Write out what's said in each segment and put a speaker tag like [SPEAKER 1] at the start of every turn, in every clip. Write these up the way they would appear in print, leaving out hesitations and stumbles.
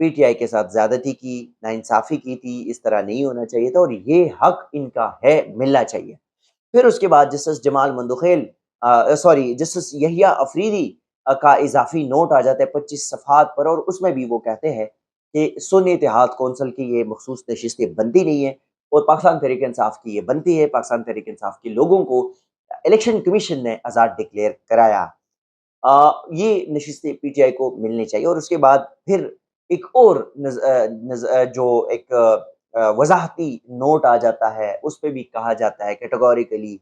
[SPEAKER 1] P T I کے ساتھ زیادتی کی، ناانصافی کی تھی، اس طرح نہیں ہونا چاہیے تھا اور یہ حق ان کا ہے، ملنا چاہیے۔ پھر اس کے بعد جسٹس جمال مندوخیل جسٹس یحییٰ افریدی کا اضافی نوٹ آ جاتا ہے 25 صفحات پر، اور اس میں بھی وہ کہتے ہیں کہ سنی اتحاد کونسل کی یہ مخصوص نشستیں بنتی نہیں ہے اور پاکستان تحریک انصاف کی یہ بنتی ہے۔ پاکستان تحریک انصاف کے لوگوں کو الیکشن کمیشن نے آزاد ڈکلیئر کرایا۔ یہ نشستیں پی ٹی آئی کو ملنی چاہیے۔ اور اس کے بعد پھر ایک اور جو ایک وضاحتی نوٹ آ جاتا ہے، اس پہ بھی کہا جاتا ہے کیٹیگوریکلی،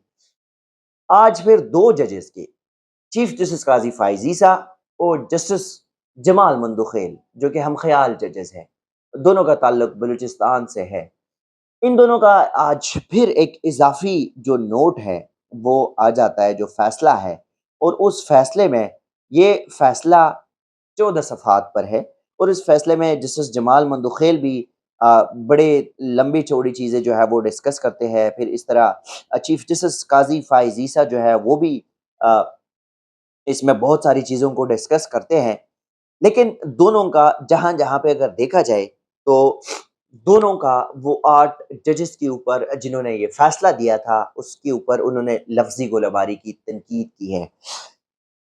[SPEAKER 1] آج پھر دو ججز کے، چیف جسٹس قاضی فائز عیسیٰ اور جسٹس جمال مندوخیل، جو کہ ہم خیال ججز ہیں، دونوں کا تعلق بلوچستان سے ہے، ان دونوں کا آج پھر ایک اضافی جو نوٹ ہے وہ آ جاتا ہے، جو فیصلہ ہے، اور اس فیصلے میں یہ فیصلہ 14 صفحات پر ہے، اور اس فیصلے میں جسٹس جمال مندوخیل بھی بڑے لمبی چوڑی چیزیں جو ہے وہ ڈسکس کرتے ہیں۔ پھر اس طرح چیف جسٹس قاضی فائز عیسیٰ جو ہے وہ بھی اس میں بہت ساری چیزوں کو ڈسکس کرتے ہیں، لیکن دونوں کا جہاں جہاں پہ اگر دیکھا جائے تو دونوں کا وہ 8 ججز کے اوپر جنہوں نے یہ فیصلہ دیا تھا، اس کے اوپر انہوں نے لفظی گولہباری کی تنقید کی ہے۔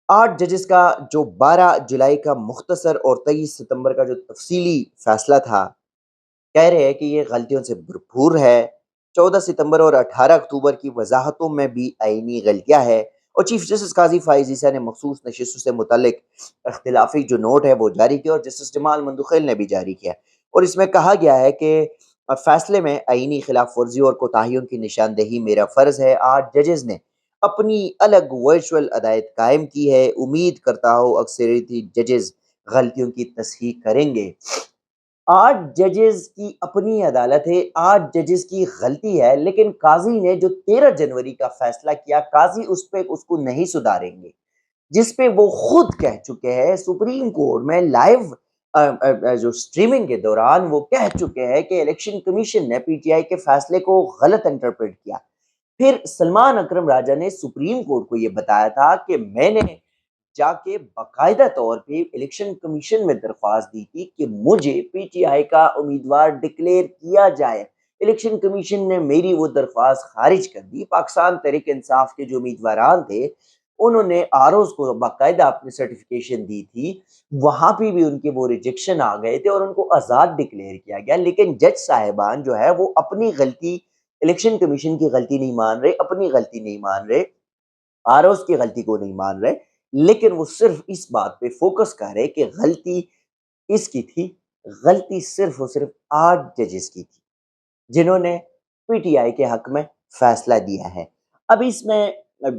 [SPEAKER 1] 8 ججز کا جو 12 جولائی کا مختصر اور 23 ستمبر کا جو تفصیلی فیصلہ تھا، کہہ رہے ہیں کہ یہ غلطیوں سے بھرپور ہے۔ 14 ستمبر اور 18 اکتوبر کی وضاحتوں میں بھی آئینی غلطیاں ہے، اور چیف جسٹس قاضی فائز عیسیٰ نے مخصوص نشستوں سے متعلق اختلافی جو نوٹ ہے وہ جاری کیا، اور جسٹس جمال مندوخیل نے بھی جاری کیا، اور اس میں کہا گیا ہے کہ فیصلے میں آئینی خلاف ورزی اور کوتاہیوں کی نشاندہی میرا فرض ہے۔ 8 ججز نے اپنی الگ ورچوئل ہدایت قائم کی ہے، امید کرتا ہوں اکثریتی ججز غلطیوں کی تصحیح کریں گے۔ 8 ججز کی اپنی عدالت ہے، 8 ججز کی غلطی ہے، لیکن قاضی نے جو 13 جنوری کا فیصلہ کیا، قاضی اس پہ اس کو نہیں سدھاریں گے، جس پہ وہ خود کہہ چکے ہیں سپریم کورٹ میں لائیو جو سٹریمنگ کے دوران وہ کہہ چکے ہیں کہ الیکشن کمیشن نے پی ٹی آئی کے فیصلے کو غلط انٹرپریٹ کیا۔ پھر سلمان اکرم راجہ نے سپریم کورٹ کو یہ بتایا تھا کہ میں نے جا کے باقاعدہ طور پہ الیکشن کمیشن میں درخواست دی تھی کہ مجھے پی ٹی آئی کا امیدوار ڈکلیئر کیا جائے، الیکشن کمیشن نے میری وہ درخواست خارج کر دی۔ پاکستان تحریک انصاف کے جو امیدواران تھے انہوں نے آروز کو باقاعدہ اپنی سرٹیفکیشن دی تھی، وہاں پہ بھی ان کے وہ ریجیکشن آ گئے تھے اور ان کو آزاد ڈکلیئر کیا گیا، لیکن جج صاحبان جو ہے وہ اپنی غلطی، الیکشن کمیشن کی غلطی نہیں مان رہے، اپنی غلطی نہیں مان رہے، آروز کی غلطی کو نہیں مان رہے، لیکن وہ صرف اس بات پہ فوکس کر رہے کہ غلطی اس کی تھی، غلطی صرف اور صرف 8 ججز کی تھی جنہوں نے پی ٹی آئی کے حق میں فیصلہ دیا ہے۔ اب اس میں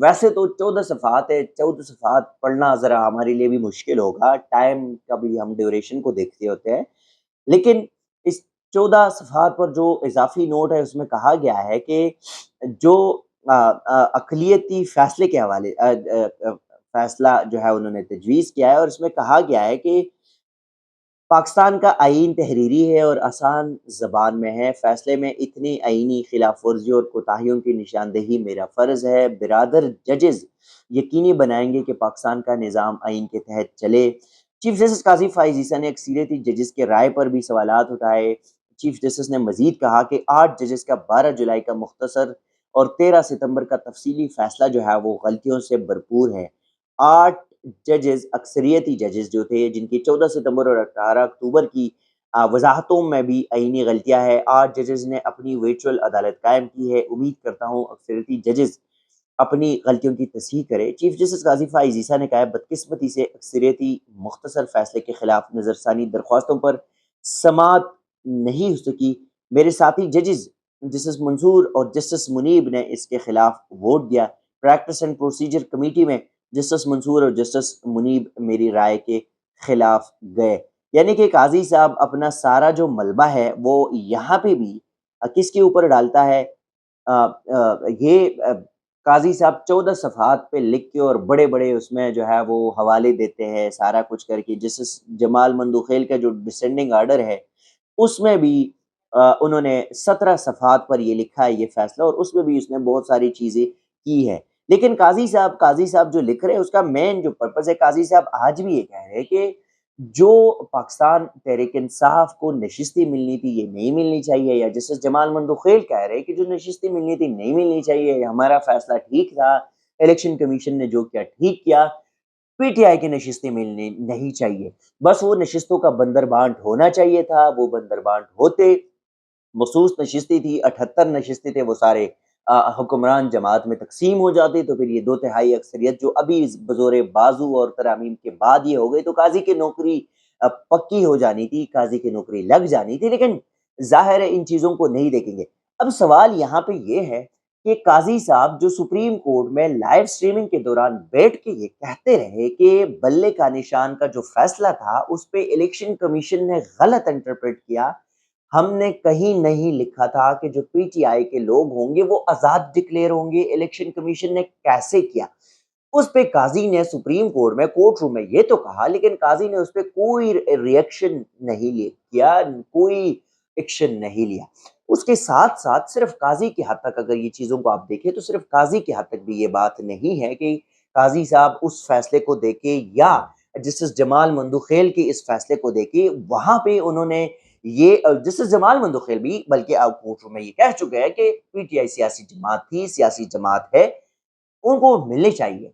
[SPEAKER 1] ویسے تو 14 صفحات ہے، 14 صفحات پڑھنا ذرا ہمارے لیے بھی مشکل ہوگا، ٹائم کا بھی ہم ڈیوریشن کو دیکھتے ہوتے ہیں، لیکن اس 14 صفحات پر جو اضافی نوٹ ہے اس میں کہا گیا ہے کہ جو اقلیتی فیصلے کے حوالے فیصلہ جو ہے انہوں نے تجویز کیا ہے، اور اس میں کہا گیا ہے کہ پاکستان کا آئین تحریری ہے اور آسان زبان میں ہے، فیصلے میں اتنی آئینی خلاف ورزی اور کوتاہیوں کی نشاندہی میرا فرض ہے، برادر ججز یقینی بنائیں گے کہ پاکستان کا نظام آئین کے تحت چلے۔ چیف جسٹس قاضی فائز عیسیٰ نے اکثریتی ججز کے رائے پر بھی سوالات اٹھائے۔ چیف جسٹس نے مزید کہا کہ 8 ججز کا 12 جولائی کا مختصر اور 13 ستمبر کا تفصیلی فیصلہ جو ہے وہ غلطیوں سے بھرپور ہے۔ 8 ججز اکثریتی ججز جو تھے جن کی 14 ستمبر اور 18 اکتوبر کی وضاحتوں میں بھی آئینی غلطیاں ہیں، 8 ججز نے اپنی ورچوئل عدالت قائم کی ہے، امید کرتا ہوں اکثریتی ججز اپنی غلطیوں کی تصحیح کرے۔ چیف جسٹس قاضی فائز عیسیٰ نے کہا ہے بدقسمتی سے اکثریتی مختصر فیصلے کے خلاف نظر ثانی درخواستوں پر سماعت نہیں ہو سکی، میرے ساتھی ججز جسٹس منصور اور جسٹس منیب نے اس کے خلاف ووٹ دیا، پریکٹس اینڈ پروسیجر کمیٹی میں جسٹس منصور اور جسٹس منیب میری رائے کے خلاف گئے، یعنی کہ قاضی صاحب اپنا سارا جو ملبہ ہے وہ یہاں پہ بھی کس کے اوپر ڈالتا ہے، یہ قاضی صاحب 14 صفحات پہ لکھ کے اور بڑے بڑے اس میں جو ہے وہ حوالے دیتے ہیں سارا کچھ کر کے۔ جسٹس جمال مندوخیل کا جو ڈسینڈنگ آرڈر ہے اس میں بھی انہوں نے 17 صفحات پر یہ لکھا ہے یہ فیصلہ، اور اس میں بھی اس نے بہت ساری چیزیں کی ہے، لیکن قاضی صاحب جو لکھ رہے ہیں اس کا مین جو پرپس ہے، قاضی صاحب آج بھی یہ کہہ رہے ہیں کہ جو پاکستان تحریک انصاف کو نشستیں ملنی تھی یہ نہیں ملنی چاہیے، یا جسٹس جمال مندوخیل کہہ رہے کہ جو نشستیں ملنی تھی نہیں ملنی چاہیے، ہمارا فیصلہ ٹھیک تھا، الیکشن کمیشن نے جو کیا ٹھیک کیا، پی ٹی آئی کی نشستیں ملنی نہیں چاہیے، بس وہ نشستوں کا بندر بانٹ ہونا چاہیے تھا، وہ بندر بانٹ ہوتے، مخصوص نشستیں تھی، 78 نشستیں تھے، وہ سارے حکمران جماعت میں تقسیم ہو جاتے، تو پھر یہ 2/3 اکثریت جو ابھی بزور بازو اور ترامیم کے بعد یہ ہو گئی، تو قاضی کی نوکری پکی ہو جانی تھی، قاضی کی نوکری لگ جانی تھی، لیکن ظاہر ہے ان چیزوں کو نہیں دیکھیں گے۔ اب سوال یہاں پہ یہ ہے کہ قاضی صاحب جو سپریم کورٹ میں لائیو سٹریمنگ کے دوران بیٹھ کے یہ کہتے رہے کہ بلے کا نشان کا جو فیصلہ تھا اس پہ الیکشن کمیشن نے غلط انٹرپریٹ کیا، ہم نے کہیں نہیں لکھا تھا کہ جو پی ٹی آئی کے لوگ ہوں گے وہ آزاد ڈکلیئر ہوں گے، الیکشن کمیشن نے کیسے کیا؟ اس پہ قاضی نے سپریم کورٹ میں کورٹ روم میں یہ تو کہا، لیکن قاضی نے اس پہ کوئی ریئیکشن نہیں کیا، کوئی ایکشن نہیں لیا۔ اس کے ساتھ ساتھ صرف قاضی کی حد تک اگر یہ چیزوں کو آپ دیکھیں تو صرف قاضی کی حد تک بھی یہ بات نہیں ہے کہ قاضی صاحب اس فیصلے کو دیکھے یا جسٹس جمال مندوخیل کے اس فیصلے کو دیکھے، وہاں پہ انہوں نے یہ جسٹس جمال مندوخیل بھی بلکہ اب کورٹ روم میں یہ کہہ چکے ہیں کہ پی ٹی آئی سیاسی جماعت تھی، سیاسی جماعت ہے، ان کو ملنے چاہیے۔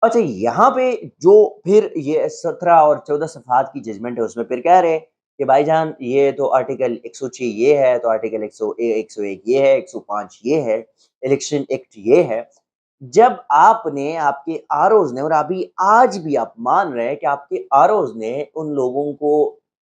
[SPEAKER 1] اچھا یہاں پہ جو پھر یہ 17 اور 14 صفحات کی ججمنٹ ہے اس میں پھر کہہ رہے کہ بھائی جان یہ تو آرٹیکل 106 یہ ہے، تو آرٹیکل 101 یہ ہے، 105 یہ ہے، الیکشن ایکٹ یہ ہے۔ جب آپ نے آپ کے آروز نے، اور ابھی آج بھی آپ مان رہے ہیں کہ آپ کے آروز نے ان لوگوں کو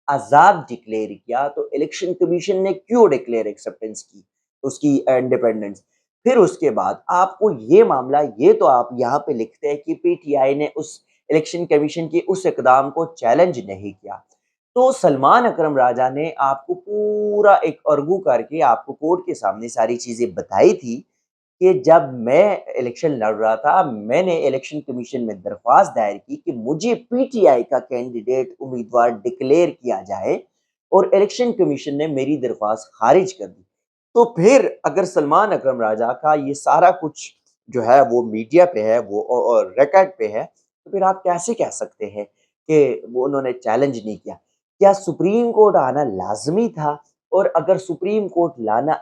[SPEAKER 1] آزاد ڈکلیئر کیا، تو الیکشن کمیشن نے کیوں ڈکلیئر ایکسپٹنس کی اس کی انڈیپینڈنس؟ پھر اس کے بعد آپ کو یہ معاملہ، یہ تو آپ یہاں پہ لکھتے ہیں کہ پی ٹی آئی نے اس الیکشن کمیشن کے اس اقدام کو چیلنج نہیں کیا، تو سلمان اکرم راجہ نے آپ کو پورا ایک ارگو کر کے آپ کو کورٹ کے سامنے ساری چیزیں بتائی تھی کہ جب میں الیکشن لڑ رہا تھا میں نے الیکشن کمیشن میں درخواست دائر کی کہ مجھے پی ٹی آئی کا کینڈیڈیٹ امیدوار ڈکلیئر کیا جائے، اور الیکشن کمیشن نے میری درخواست خارج کر دی۔ تو پھر اگر سلمان اکرم راجہ کا یہ سارا کچھ جو ہے وہ میڈیا پہ ہے، وہ ریکارڈ پہ ہے، تو پھر آپ کیسے کہہ سکتے ہیں کہ وہ انہوں نے چیلنج نہیں کیا؟ کیا سپریم کورٹ آنا لازمی تھا؟ اور اگر سپریم کورٹ لانا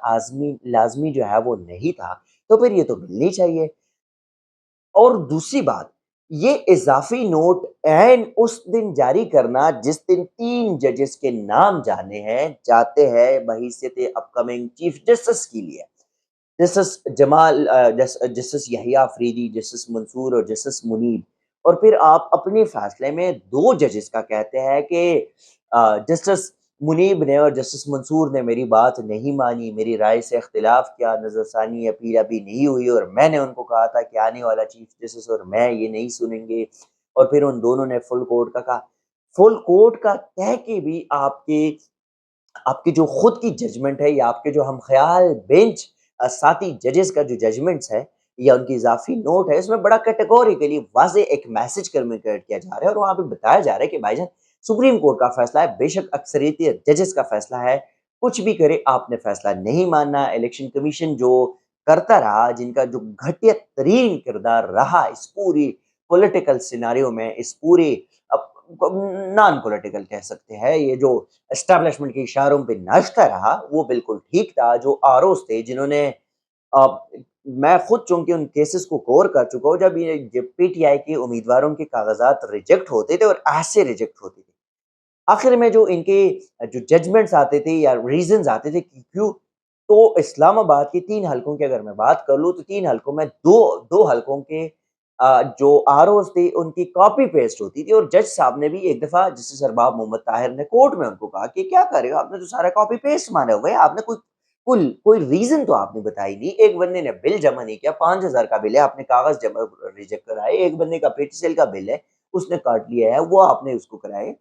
[SPEAKER 1] لازمی جو ہے وہ نہیں تھا تو پھر یہ تو ملنی چاہیے۔ اور دوسری بات، یہ اضافی نوٹ عین اس دن جاری کرنا جس دن 3 ججز کے نام جاتے ہیں بحیثیت اپ کمنگ چیف جسٹس کے لیے، جسٹس جسٹس یحییٰ فریدی، جسٹس منصور اور جسٹس منیب، اور پھر آپ اپنے فیصلے میں 2 ججز کا کہتے ہیں کہ جسٹس منیب نے اور جسٹس منصور نے میری بات نہیں مانی، میری رائے سے اختلاف کیا، نظر ثانی اپیل ابھی نہیں ہوئی، اور میں نے ان کو کہا تھا کہ آنے والا چیف جسٹس اور میں یہ نہیں سنیں گے، اور پھر ان دونوں نے فل کورٹ کا کہا۔ فل کورٹ کا کہہ کے بھی آپ کی جو خود کی ججمنٹ ہے، یا آپ کے جو ہم خیال بینچ ساتھی ججز کا جو ججمنٹس ہے یا ان کی اضافی نوٹ ہے، اس میں بڑا کیٹیگوریکلی واضح ایک میسج کمیونیکیٹ کیا جا رہا ہے، اور وہاں پہ بتایا جا رہا ہے کہ بھائی جان سپریم کورٹ کا فیصلہ ہے، بے شک اکثریتی ججز کا فیصلہ ہے، کچھ بھی کرے آپ نے فیصلہ نہیں ماننا۔ الیکشن کمیشن جو کرتا رہا، جن کا جو گھٹیا ترین کردار رہا اس پوری پولیٹیکل سیناریو میں، اس پورے نان پولیٹیکل کہہ سکتے ہیں، یہ جو اسٹیبلشمنٹ کے اشاروں پہ ناچتا رہا، وہ بالکل ٹھیک تھا۔ جو آروز تھے جنہوں نے میں خود چونکہ ان کیسز کو کور کر چکا ہوں، جب پی ٹی آئی کے امیدواروں کے کاغذات ریجیکٹ ہوتے تھے اور ایسے ریجیکٹ ہوتے تھے، آخر میں جو ان کے جو ججمنٹس آتے تھے یا ریزنز آتے تھے کہ کیوں، تو اسلام آباد کے 3 حلقوں کی اگر میں بات کر لوں تو 3 حلقوں میں دو حلقوں کے جو آروز تھے ان کی کاپی پیسٹ ہوتی تھی، اور جج صاحب نے بھی ایک دفعہ جسٹس ارباب محمد طاہر نے کورٹ میں ان کو کہا کہ کیا کر رہے ہو، آپ نے تو سارا کاپی پیسٹ مانا ہوا ہے، آپ نے کوئی ریزن تو آپ نے بتائی نہیں۔ ایک بندے نے بل جمع نہیں کیا، 5,000 کا بل ہے، آپ نے کاغذ جمع ریجیکٹ کرائے، ایک بندے کا پیٹی سیل کا بل ہے اس نے کاٹ لیا ہے، وہ آپ نے اس کو کرائے۔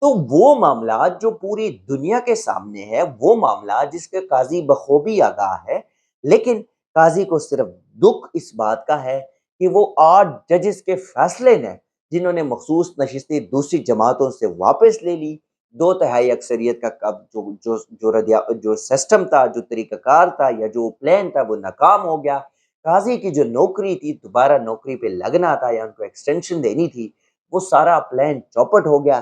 [SPEAKER 1] تو وہ معاملات جو پوری دنیا کے سامنے ہے، وہ معاملات جس کے قاضی بخوبی آگاہ ہے، لیکن قاضی کو صرف دکھ اس بات کا ہے کہ وہ 8 ججز کے فیصلے نے جنہوں نے مخصوص نشستیں دوسری جماعتوں سے واپس لے لی، 2/3 اکثریت کا جو سسٹم تھا، جو طریقہ کار تھا یا جو پلان تھا وہ ناکام ہو گیا۔ قاضی کی جو نوکری تھی، دوبارہ نوکری پہ لگنا تھا یا ان کو ایکسٹینشن دینی تھی، وہ سارا پلان چوپٹ ہو گیا۔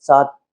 [SPEAKER 1] 7